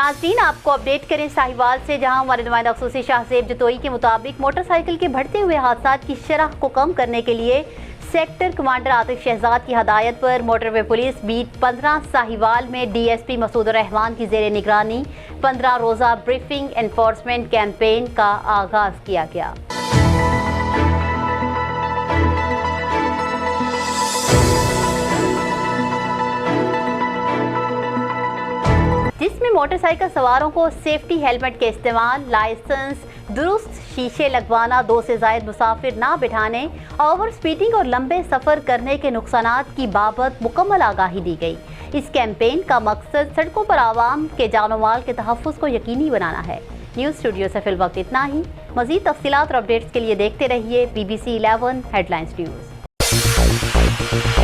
नाज़रीन, आपको अपडेट करें साहिवाल से, जहां हमारे नुमाइंदा खसूसी शाहज़ेब जतोई के मुताबिक मोटरसाइकिल के बढ़ते हुए हादसात की शरह को कम करने के लिए सेक्टर कमांडर आतिफ शहजाद की हदायत पर मोटरवे पुलिस बीट 15 साहिवाल में DSP मसूद रहमान की ज़ेर निगरानी 15 रोज़ा ब्रीफिंग एनफोर्समेंट कैंपेन का आगाज़ किया गया, जिसमें मोटरसाइकिल सवारों को सेफ्टी हेलमेट के इस्तेमाल, लाइसेंस, दुरुस्त शीशे लगवाना, 2 से ज़ायद मुसाफिर ना बिठाने, ओवर स्पीडिंग और लंबे सफ़र करने के नुकसानात की बाबत मुकम्मल आगाही दी गई। इस कैंपेन का मकसद सड़कों पर आवाम के जानो माल के तहफ़्फ़ुज़ को यकीनी बनाना है। न्यूज़ स्टूडियो से फिल वक्त इतना ही। मज़ीद तफ़सीलात और अपडेट्स के लिए देखते रहिए BBC 11 हेडलाइंस न्यूज़।